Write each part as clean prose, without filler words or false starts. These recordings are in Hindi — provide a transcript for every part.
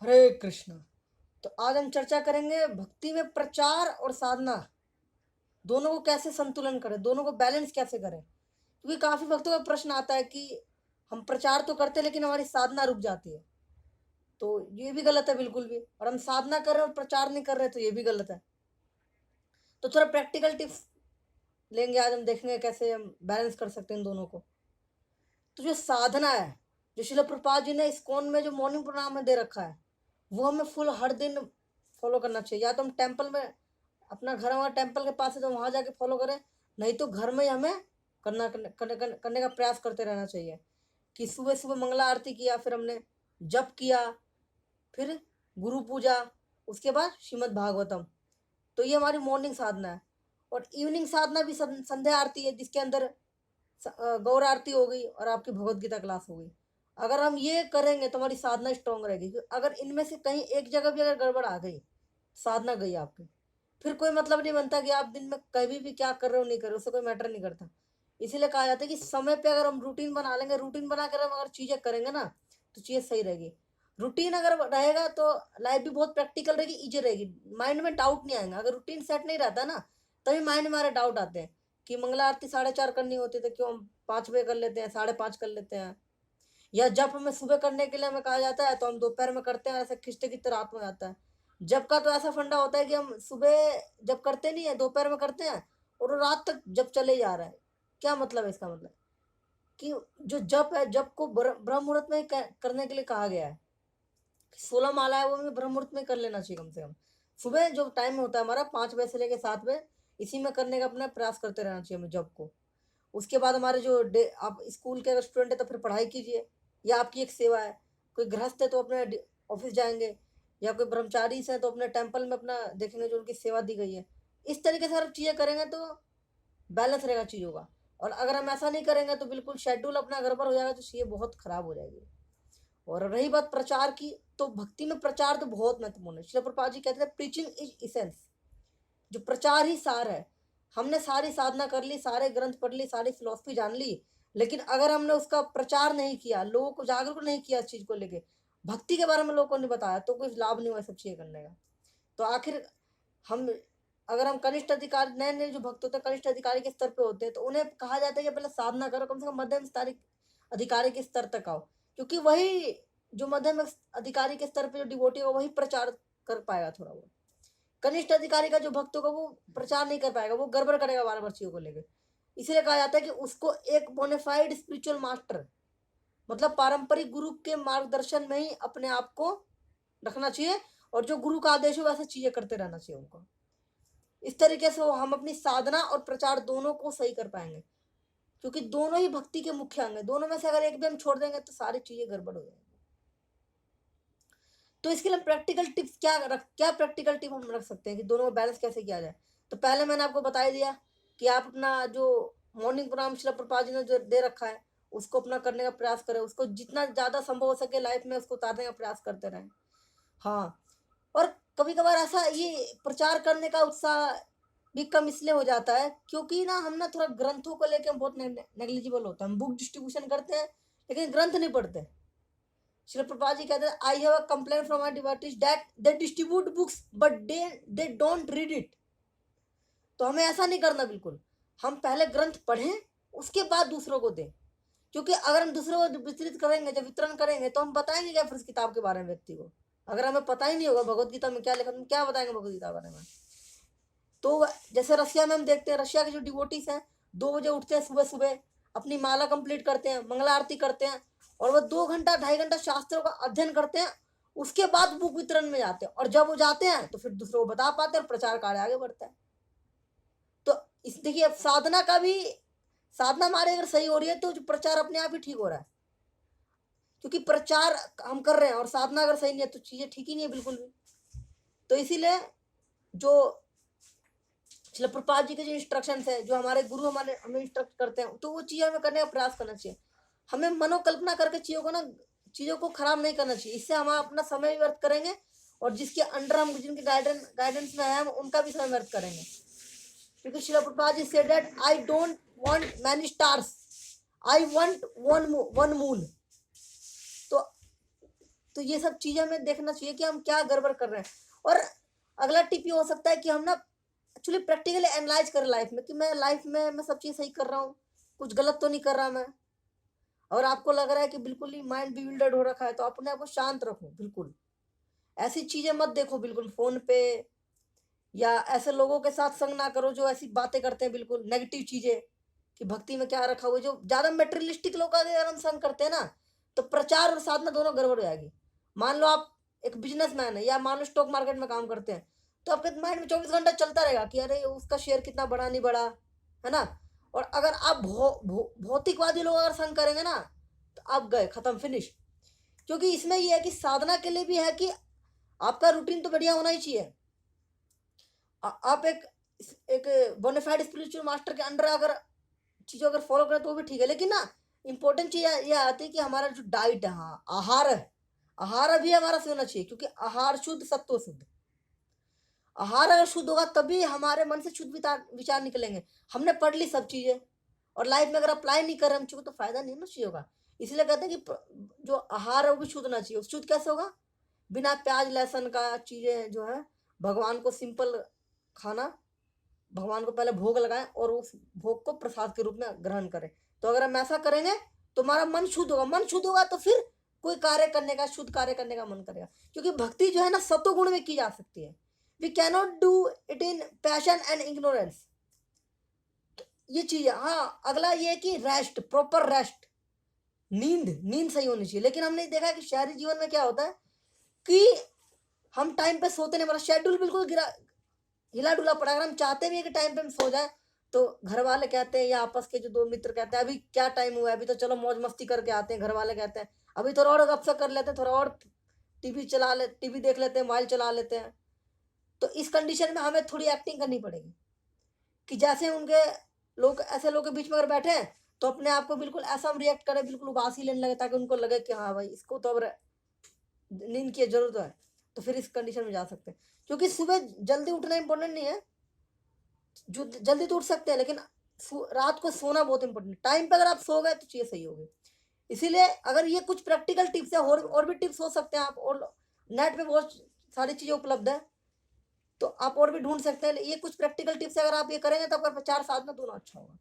हरे कृष्ण। तो आज हम चर्चा करेंगे भक्ति में प्रचार और साधना दोनों को कैसे संतुलन करें, दोनों को बैलेंस कैसे करें। क्योंकि काफी भक्तों का प्रश्न आता है कि हम प्रचार तो करते हैं लेकिन हमारी साधना रुक जाती है। तो ये भी गलत है बिल्कुल भी, और हम साधना कर रहे हैं और प्रचार नहीं कर रहे तो ये भी गलत है। तो थोड़ा प्रैक्टिकल टिप्स लेंगे आज, हम देखेंगे कैसे हम बैलेंस कर सकते हैं इन दोनों को। तो जो साधना है, जो शिला प्रभुपाद जी ने इस्कॉन में जो मॉर्निंग प्रोग्राम में दे रखा है, वो हमें फुल हर दिन फॉलो करना चाहिए। या तो हम टेम्पल में, अपना घर हमारा टेम्पल के पास है तो वहाँ जाके फॉलो करें, नहीं तो घर में ही हमें करने का प्रयास करते रहना चाहिए। कि सुबह सुबह मंगला आरती किया, फिर हमने जप किया, फिर गुरु पूजा, उसके बाद श्रीमद् भागवतम। तो ये हमारी मॉर्निंग साधना है। और इवनिंग साधना भी संध्या आरती है, जिसके अंदर गौर आरती हो गई और आपकी भगवत गीता क्लास हो गई। अगर हम ये करेंगे तो हमारी साधना स्ट्रांग रहेगी। अगर इनमें से कहीं एक जगह भी अगर गड़बड़ आ गई, साधना गई आपकी, फिर कोई मतलब नहीं बनता कि आप दिन में कभी भी क्या कर रहे हो नहीं कर रहे हो, उससे कोई मैटर नहीं करता। इसीलिए कहा जाता है कि समय पे अगर हम रूटीन बना लेंगे, रूटीन बना कर हम अगर चीज़ें करेंगे ना, तो चीज़ें सही रहेगी। रूटीन अगर रहेगा तो लाइफ भी बहुत प्रैक्टिकल रहेगी, ईजी रहेगी, माइंड में डाउट नहीं आएगा। अगर रूटीन सेट नहीं रहता ना, तभी माइंड में हमारे डाउट आते हैं कि मंगला आरती 4:30 करनी होती है तो क्यों हम 5 बजे कर लेते हैं, 5:30 कर लेते हैं। या जब हमें सुबह करने के लिए हमें कहा जाता है तो हम दोपहर में करते हैं, ऐसे खिंचते खिंचते रात में आता है। जब का तो ऐसा फंडा होता है कि हम सुबह जब करते नहीं है, दोपहर में करते हैं और वो रात तक जब चले जा रहा है। क्या मतलब है इसका? मतलब कि जो जप है, जप को ब्रह्म मुहूर्त में करने के लिए कहा गया है। 16 माला है वो हमें ब्रह्म मुहूर्त में कर लेना चाहिए कम से कम। सुबह जो टाइम होता है हमारा 5 बजे से लेकर 7 बजे, इसी में करने का अपना प्रयास करते रहना चाहिए हमें जप को। उसके बाद हमारे जो डे, आप स्कूल के अगर स्टूडेंट है तो फिर पढ़ाई कीजिए, या आपकी एक सेवा है। कोई गृहस्थ है तो अपने ऑफिस जाएंगे, या कोई ब्रह्मचारी से तो अपने टेम्पल में अपना देखेंगे जो उनकी सेवा दी गई है। इस तरीके से अगर चीज़ें करेंगे तो बैलेंस रहेगा चीज़ों का। और अगर हम ऐसा नहीं करेंगे तो बिल्कुल शेड्यूल अपना गड़बड़ हो जाएगा, तो चीज़ें बहुत खराब हो जाएगी। और रही बात प्रचार की, तो भक्ति में प्रचार तो बहुत महत्वपूर्ण है। श्रील प्रभुपाद जी कहते हैं प्रीचिंग इज इसेंस, जो प्रचार ही सार है। हमने सारी साधना कर ली, सारे ग्रंथ पढ़ ली, सारी फिलॉसफी जान ली, लेकिन अगर हमने उसका प्रचार नहीं किया, लोगों को जागरूक नहीं किया इस चीज़ को लेके, भक्ति के बारे में लोगों को नहीं बताया, तो कोई लाभ नहीं हुआ सब चीज़ें करने का। तो आखिर हम, अगर हम कनिष्ठ अधिकारी, नए नए जो भक्त होते हैं कनिष्ठ अधिकारी के स्तर पे होते हैं, तो उन्हें कहा जाता है कि पहले साधना करो, कम से कम मध्यम अधिकारी के स्तर तक आओ। क्योंकि वही जो मध्यम अधिकारी के स्तर पे जो डिवोटी होगा वही प्रचार कर पाएगा थोड़ा बहुत। कनिष्ठ अधिकारी का जो भक्त होगा वो प्रचार नहीं कर पाएगा, वो गड़बड़ करेगा बार बार चीजों को लेकर। इसलिए कहा जाता है कि उसको एक बोनाफाइड स्पिरिचुअल मास्टर, मतलब पारंपरिक गुरु के मार्गदर्शन में ही अपने आप को रखना चाहिए, और जो गुरु का आदेश हो वैसे चीजें करते रहना चाहिए उनको। इस तरीके से हम अपनी साधना और प्रचार दोनों को सही कर पाएंगे। क्योंकि दोनों ही भक्ति के मुख्य अंग है, दोनों में से अगर एक भी हम छोड़ देंगे तो सारी चीजें गड़बड़ हो जाएंगी। तो इसके लिए प्रैक्टिकल टिप्स क्या प्रैक्टिकल टिप हम रख सकते हैं कि दोनों में बैलेंस कैसे किया जाए। तो पहले मैंने आपको बता ही दिया कि आप अपना जो मॉर्निंग प्रोग्राम श्रील प्रभुपाद जी ने जो दे रखा है उसको अपना करने का प्रयास करें, उसको जितना ज़्यादा संभव हो सके लाइफ में उसको उतारने का प्रयास करते रहें। हाँ, और कभी कभार ऐसा ये प्रचार करने का उत्साह भी कम इसलिए हो जाता है क्योंकि ना हम ना थोड़ा ग्रंथों को लेकर बहुत नेग्लिजिबल होता है। हम बुक डिस्ट्रीब्यूशन करते हैं लेकिन ग्रंथ नहीं पढ़ते। श्री प्रभुपाद जी कहते हैं I have a complaint from my devotees that they distribute books but they don't read it. तो हमें ऐसा नहीं करना बिल्कुल। हम पहले ग्रंथ पढ़ें, उसके बाद दूसरों को दें। क्योंकि अगर हम दूसरों को वितरित करेंगे, जब वितरण करेंगे, तो हम बताएंगे क्या फिर उस किताब के बारे में व्यक्ति को? अगर हमें पता ही नहीं होगा भगवत गीता में क्या लिखा, तो हम क्या बताएंगे भगवत गीता के बारे में? तो जैसे रशिया में हम देखते हैं, रशिया के जो डिवोटीज हैं 2 बजे उठते हैं सुबह सुबह, अपनी माला कंप्लीट करते हैं, मंगला आरती करते हैं, और वह 2 घंटा 2.5 घंटा शास्त्रों का अध्ययन करते हैं। उसके बाद बुक वितरण में जाते हैं, और जब वो जाते हैं तो फिर दूसरों को बता पाते हैं और प्रचार कार्य आगे बढ़ता है। तो इस देखिए साधना का भी, साधना हमारे अगर सही हो रही है तो जो प्रचार अपने आप ही ठीक हो रहा है। क्योंकि प्रचार हम कर रहे हैं और साधना अगर सही नहीं है तो चीजें ठीक ही नहीं है बिल्कुल भी। तो इसीलिए जो श्रील प्रभुपाद जी के जो इंस्ट्रक्शंस है, जो हमारे गुरु हमें इंस्ट्रक्ट करते हैं, तो वो चीज़ें हमें करने का प्रयास करना चाहिए। हमें मनोकल्पना करके चीज़ों को खराब नहीं करना चाहिए। इससे हम अपना समय भी व्यर्थ करेंगे, और जिसके अंडर हम, जिनके गाइडेंस में है हम, उनका भी समय व्यर्थ करेंगे। क्योंकि Srila Prabhupada ji said that I don't want many stars, I want one moon. तो तो ये सब चीजें हमें देखना चाहिए कि हम क्या गड़बड़ कर रहे हैं। और अगला टिप ये हो सकता है कि हम ना एक्चुअली प्रैक्टिकली एनालाइज करें लाइफ में कि मैं लाइफ में मैं सब चीज सही कर रहा हूँ, कुछ गलत तो नहीं कर रहा मैं। और आपको लग रहा है कि बिल्कुल ही माइंड बिल्डर्ड हो रखा है, तो अपने आप को शांत रखो। बिल्कुल ऐसी चीजें मत देखो बिल्कुल फोन पे, या ऐसे लोगों के साथ संग ना करो जो ऐसी बातें करते हैं बिल्कुल नेगेटिव चीजें, कि भक्ति में क्या रखा हुआ है। जो ज्यादा मेटेरियलिस्टिक लोग अगर हम संग करते हैं ना, तो प्रचार और साधना दोनों गड़बड़ हो जाएगी। मान लो आप एक बिजनेसमैन है, या मान लो स्टॉक मार्केट में काम करते हैं, तो आपके माइंड में 24 घंटा चलता रहेगा कि अरे उसका शेयर कितना बढ़ा नहीं बढ़ा, है ना। और अगर आप भौतिकवादी लोग अगर संग करेंगे ना, तो आप गए, खत्म, फिनिश। क्योंकि इसमें यह है कि साधना के लिए भी है कि आपका रूटीन तो बढ़िया होना ही चाहिए। आप एक बोनाफाइड स्पिरिचुअल मास्टर के अंडर अगर चीज़ों अगर फॉलो करें तो वो भी ठीक है, लेकिन ना इंपॉर्टेंट चीज़ ये आती है कि हमारा जो डाइट है, हाँ आहार है, आहार भी हमारा सही होना चाहिए। क्योंकि आहार शुद्ध, सत्व शुद्ध। आहार अगर शुद्ध होगा तभी हमारे मन से शुद्ध विचार निकलेंगे। हमने पढ़ ली सब चीज़ें, और लाइफ में अगर अप्लाई नहीं कर रहे हम चीज़ों, तो फायदा नहीं ना चाहिए होगा। इसलिए कहते हैं कि जो आहार है वो भी शुद्ध होना चाहिए। शुद्ध कैसे होगा? बिना प्याज लहसुन का चीज़ें जो है, भगवान को सिंपल खाना, भगवान को पहले भोग लगाएं और उस भोग को प्रसाद के रूप में ग्रहण करें। तो अगर हम ऐसा करेंगे तो हमारा मन शुद्ध होगा। मन शुद्ध होगा तो फिर कोई कार्य करने का, शुद्ध कार्य करने का मन करेगा। क्योंकि भक्ति जो है ना सत्वगुण में की जा सकती है। We cannot do it in passion and ignorance. ये चीज है। हाँ, अगला ये है कि रेस्ट, प्रॉपर रेस्ट, नींद सही होनी चाहिए। लेकिन हमने देखा है कि शहरी जीवन में क्या होता है कि हम टाइम पे सोते नहीं, हमारा शेड्यूल बिल्कुल हिला डुला पड़ा। अगर हम चाहते भी है कि टाइम पे हम सो जाए, तो घर वाले कहते हैं या आपस के जो दो मित्र कहते हैं अभी क्या टाइम हुआ है, अभी तो चलो मौज मस्ती करके आते हैं। घर वाले कहते हैं अभी थोड़ा और गपशप कर लेते हैं, थोड़ा और टीवी देख लेते हैं, मोबाइल चला लेते हैं। तो इस कंडीशन में हमें थोड़ी एक्टिंग करनी पड़ेगी कि जैसे उनके लोग, ऐसे लोग के बीच में अगर बैठे हैं तो अपने आप को बिल्कुल ऐसा हम रिएक्ट करें, बिल्कुल उबासी लेने लगे, ताकि उनको लगे कि हाँ भाई इसको तो अब नींद की जरूरत है। तो फिर इस कंडीशन में जा सकते हैं। क्योंकि सुबह जल्दी उठना इंपॉर्टेंट नहीं है, जो जल्दी तो उठ सकते हैं, लेकिन रात को सोना बहुत इंपॉर्टेंट है। टाइम पे अगर आप सो गए तो चीज़ें सही होगी। इसीलिए अगर ये कुछ प्रैक्टिकल टिप्स है, और भी टिप्स हो सकते हैं। आप और नेट पे बहुत सारी चीज़ें उपलब्ध है, तो आप और भी ढूंढ सकते हैं। ये कुछ प्रैक्टिकल टिप्स अगर आप ये करेंगे तो आपका प्रचार साधना दोनों अच्छा होगा।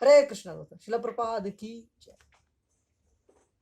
हरे कृष्णा दोस्तों, शिला प्रपाद की जय।